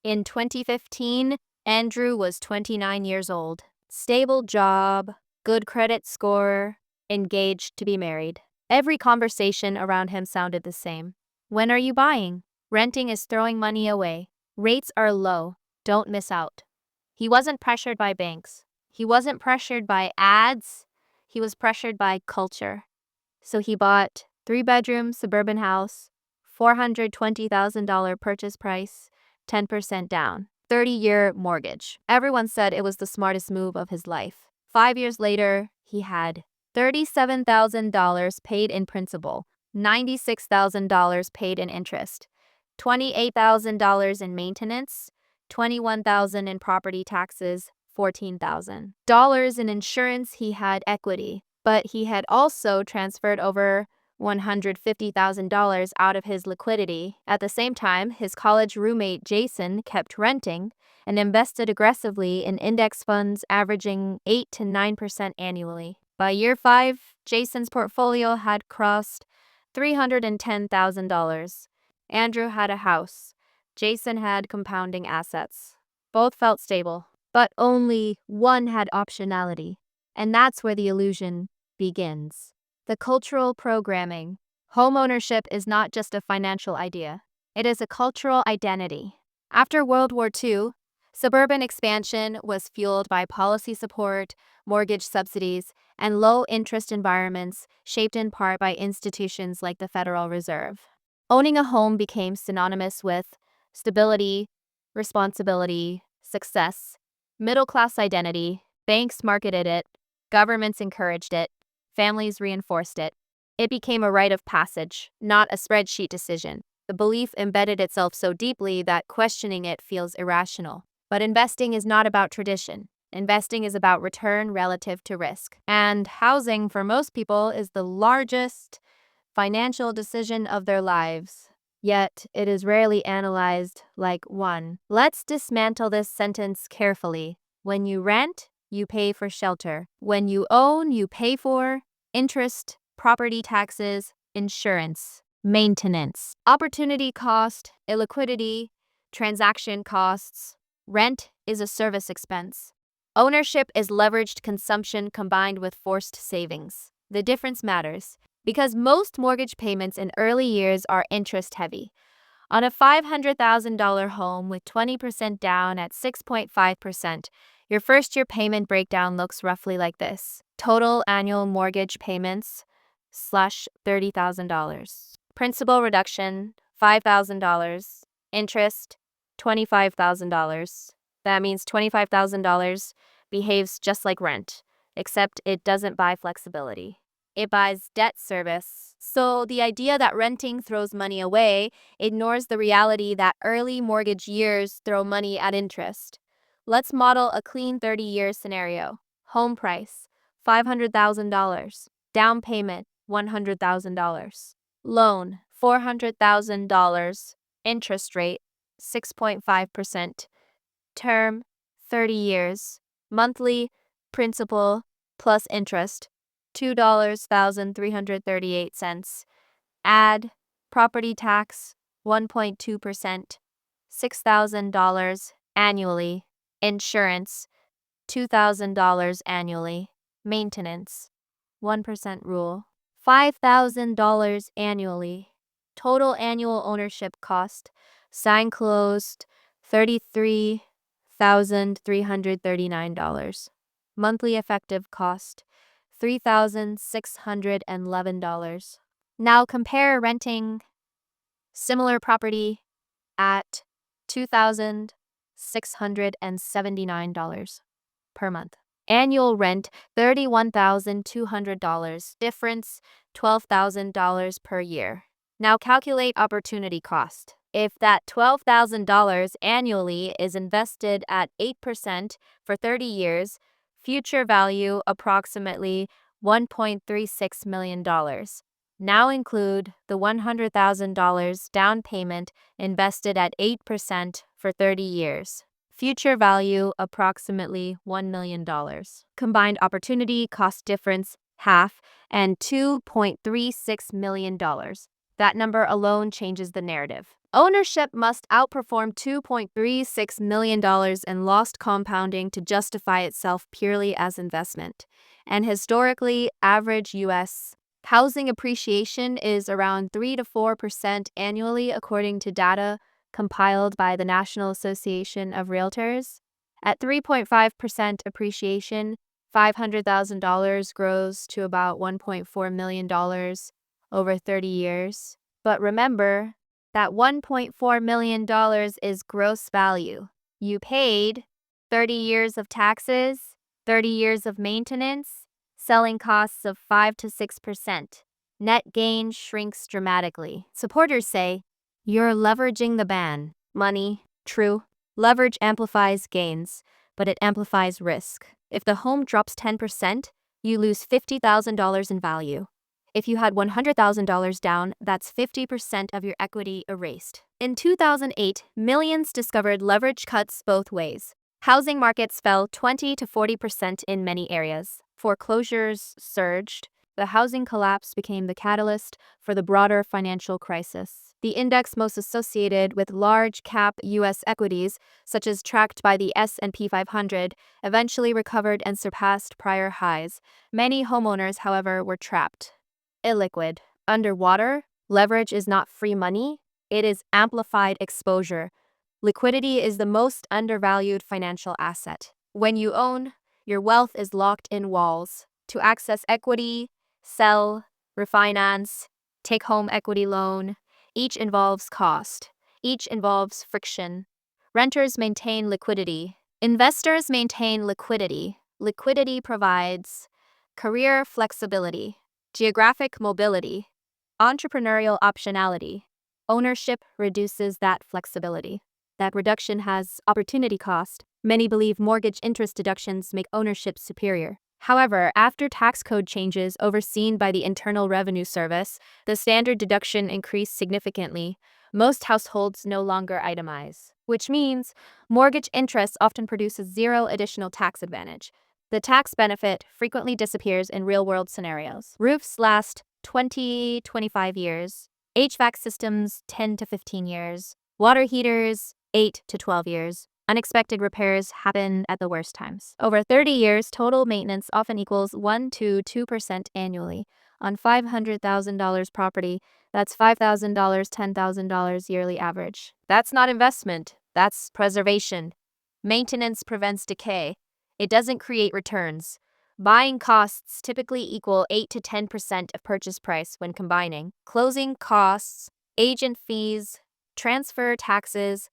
In 2015, Andrew was 29 years old. Stable job, good credit score, engaged to be married. Every conversation around him sounded the same. When are you buying? Renting is throwing money away. Rates are low. Don't miss out. He wasn't pressured by banks. He wasn't pressured by ads. He was pressured by culture. So he bought 3-bedroom suburban house, $420,000 purchase price, 10% down, 30-year mortgage. Everyone said it was the smartest move of his life. 5 years later, he had $37,000 paid in principal, $96,000 paid in interest, $28,000 in maintenance, $21,000 in property taxes, $14,000 in insurance. He had equity, but he had also transferred over $150,000 out of his liquidity. At the same time, his college roommate Jason kept renting and invested aggressively in index funds averaging 8 to 9% annually. By year 5, Jason's portfolio had crossed $310,000. Andrew had a house. Jason had compounding assets. Both felt stable, but only one had optionality. And that's where the illusion begins. The cultural programming. Homeownership is not just a financial idea. It is a cultural identity. After World War II, suburban expansion was fueled by policy support, mortgage subsidies, and low-interest environments shaped in part by institutions like the Federal Reserve. Owning a home became synonymous with stability, responsibility, success, middle-class identity. Banks marketed it, governments encouraged it, families reinforced it. It became a rite of passage, not a spreadsheet decision. The belief embedded itself so deeply that questioning it feels irrational. But investing is not about tradition. Investing is about return relative to risk. And housing, for most people, is the largest financial decision of their lives. Yet, it is rarely analyzed like one. Let's dismantle this sentence carefully. When you rent, you pay for shelter. When you own, you pay for interest, property taxes, insurance, maintenance, opportunity cost, illiquidity, transaction costs. Rent is a service expense. Ownership is leveraged consumption combined with forced savings. The difference matters because most mortgage payments in early years are interest-heavy. On a $500,000 home with 20% down at 6.5%, your first-year payment breakdown looks roughly like this. Total annual mortgage payments $30,000. Principal reduction $5,000. Interest $25,000. That means $25,000 behaves just like rent, except it doesn't buy flexibility. It buys debt service. So the idea that renting throws money away ignores the reality that early mortgage years throw money at interest. Let's model a clean 30-year scenario. Home price, $500,000. Down payment, $100,000. Loan, $400,000. Interest rate, 6.5%. Term, 30 years. Monthly, principal plus interest, $2,338. Add property tax, 1.2%, $6,000 annually. Insurance, $2,000 annually. Maintenance, 1% rule, $5,000 annually. Total annual ownership cost, sign closed, $33,339. Monthly effective cost, $3,611. Now compare renting similar property at $2,679 per month. Annual rent, $31,200. Difference, $12,000 per year. Now calculate opportunity cost. If that $12,000 annually is invested at 8% for 30 years, future value approximately $1.36 million. Now include the $100,000 down payment invested at 8% for 30 years. Future value approximately $1 million. Combined opportunity cost difference half and $2.36 million. That number alone changes the narrative. Ownership must outperform $2.36 million in lost compounding to justify itself purely as investment. And historically, average U.S. housing appreciation is around 3 to 4% annually, according to data compiled by the National Association of Realtors. At 3.5% appreciation, $500,000 grows to about $1.4 million over 30 years. But remember, that $1.4 million is gross value. You paid 30 years of taxes, 30 years of maintenance, selling costs of 5 to 6%. Net gain shrinks dramatically. Supporters say, you're leveraging the ban. Money, true. Leverage amplifies gains, but it amplifies risk. If the home drops 10%, you lose $50,000 in value. If you had $100,000 down, that's 50% of your equity erased. In 2008, millions discovered leverage cuts both ways. Housing markets fell 20 to 40% in many areas. Foreclosures surged. The housing collapse became the catalyst for the broader financial crisis. The index most associated with large-cap U.S. equities, such as tracked by the S&P 500, eventually recovered and surpassed prior highs. Many homeowners, however, were trapped. Illiquid. Underwater, leverage is not free money, it is amplified exposure. Liquidity is the most undervalued financial asset. When you own, your wealth is locked in walls. To access equity, sell, refinance, take home equity loan, each involves cost. Each involves friction. Renters maintain liquidity. Investors maintain liquidity. Liquidity provides career flexibility, geographic mobility, entrepreneurial optionality. Ownership reduces that flexibility. That reduction has opportunity cost. Many believe mortgage interest deductions make ownership superior. However, after tax code changes overseen by the Internal Revenue Service, the standard deduction increased significantly. Most households no longer itemize, which means mortgage interest often produces zero additional tax advantage. The tax benefit frequently disappears in real-world scenarios. Roofs last 20 to 25 years. HVAC systems 10 to 15 years. Water heaters 8 to 12 years. Unexpected repairs happen at the worst times. Over 30 years, total maintenance often equals 1 to 2% annually. On $500,000 property, that's $5,000, $10,000 yearly average. That's not investment, that's preservation. Maintenance prevents decay. It doesn't create returns. Buying costs typically equal 8 to 10% of purchase price when combining closing costs, agent fees, transfer taxes.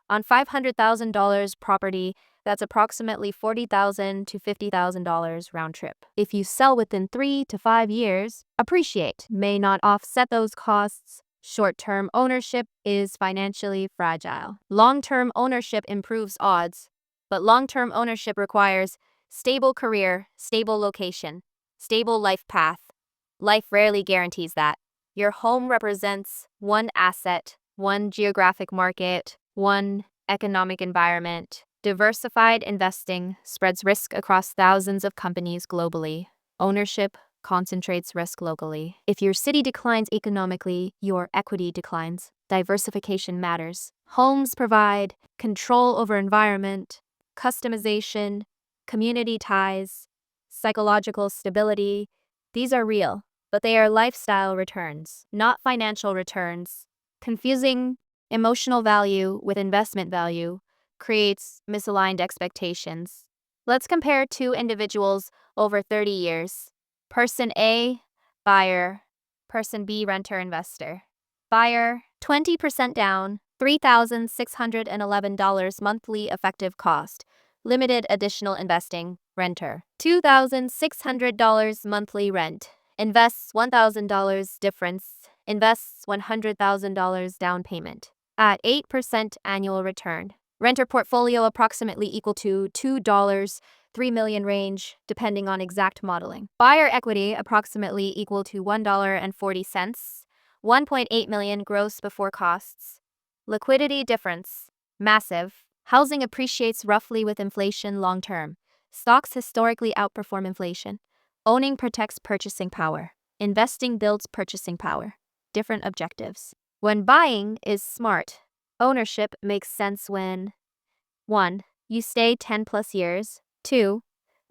On $500,000 property, that's approximately $40,000 to $50,000 round trip. If you sell within 3 to 5 years, appreciate may not offset those costs. Short-term ownership is financially fragile. Long-term ownership improves odds, but long-term ownership requires stable career, stable location, stable life path. Life rarely guarantees that. Your home represents one asset, one geographic market, one economic environment. Diversified investing spreads risk across thousands of companies globally. Ownership concentrates risk locally. If your city declines economically, your equity declines. Diversification matters. Homes provide control over environment, customization, community ties, psychological stability. These are real, but they are lifestyle returns, not financial returns. Confusing emotional value with investment value creates misaligned expectations. Let's compare two individuals over 30 years. Person A, buyer. Person B, renter investor. Buyer, 20% down, $3,611 monthly effective cost. Limited additional investing, renter. $2,600 monthly rent. Invests $1,000 difference. Invests $100,000 down payment. At 8% annual return. Renter portfolio approximately equal to $2, $3 million range, depending on exact modeling. Buyer equity approximately equal to $1.40, $1.8 million gross before costs. Liquidity difference, massive. Housing appreciates roughly with inflation long term. Stocks historically outperform inflation. Owning protects purchasing power. Investing builds purchasing power. Different objectives. When buying is smart, ownership makes sense when 1. You stay 10 plus years. 2.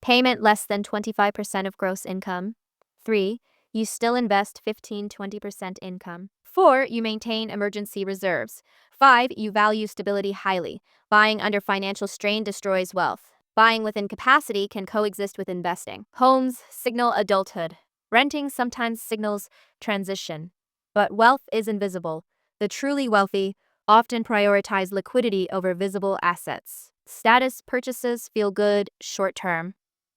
Payment less than 25% of gross income. 3. You still invest 15-20% income. 4. You maintain emergency reserves. 5. You value stability highly. Buying under financial strain destroys wealth. Buying within capacity can coexist with investing. Homes signal adulthood. Renting sometimes signals transition. But wealth is invisible. The truly wealthy often prioritize liquidity over visible assets. Status purchases feel good short term.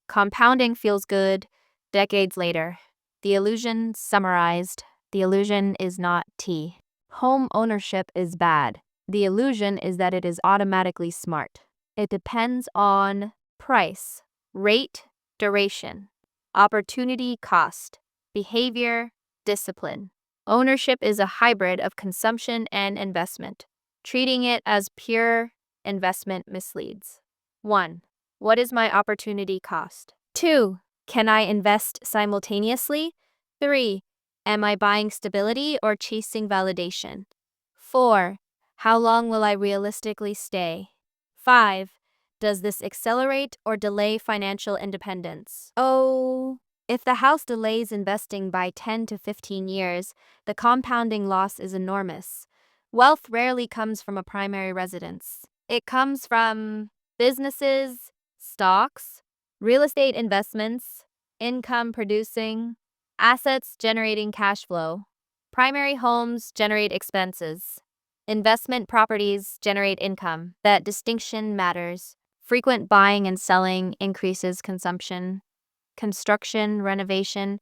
Compounding feels good decades later. The illusion summarized. The illusion is not tea. Home ownership is bad. The illusion is that it is automatically smart. It depends on price, rate, duration, opportunity cost, behavior, discipline. Ownership is a hybrid of consumption and investment. Treating it as pure investment misleads. 1. What is my opportunity cost? 2. Can I invest simultaneously? 3. Am I buying stability or chasing validation? 4. How long will I realistically stay? 5. Does this accelerate or delay financial independence? Oh, if the house delays investing by 10 to 15 years, the compounding loss is enormous. Wealth rarely comes from a primary residence. It comes from businesses, stocks, real estate investments, income producing, assets generating cash flow. Primary homes generate expenses. Investment properties generate income. That distinction matters. Frequent buying and selling increases consumption. Construction, renovation,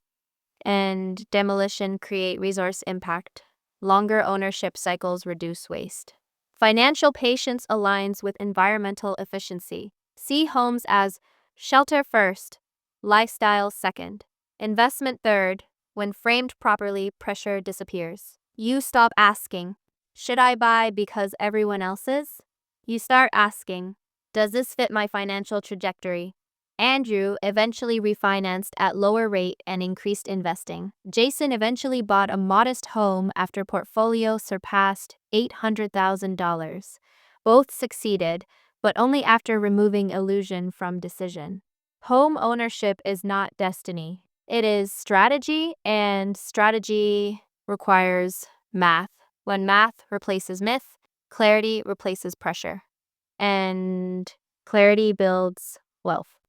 and demolition create resource impact. Longer ownership cycles reduce waste. Financial patience aligns with environmental efficiency. See homes as shelter first, lifestyle second, investment third. When framed properly, pressure disappears. You stop asking, should I buy because everyone else is? You start asking, does this fit my financial trajectory? Andrew eventually refinanced at lower rate and increased investing. Jason eventually bought a modest home after portfolio surpassed $800,000. Both succeeded, but only after removing illusion from decision. Home ownership is not destiny. It is strategy, and strategy requires math. When math replaces myth, clarity replaces pressure. And clarity builds wealth.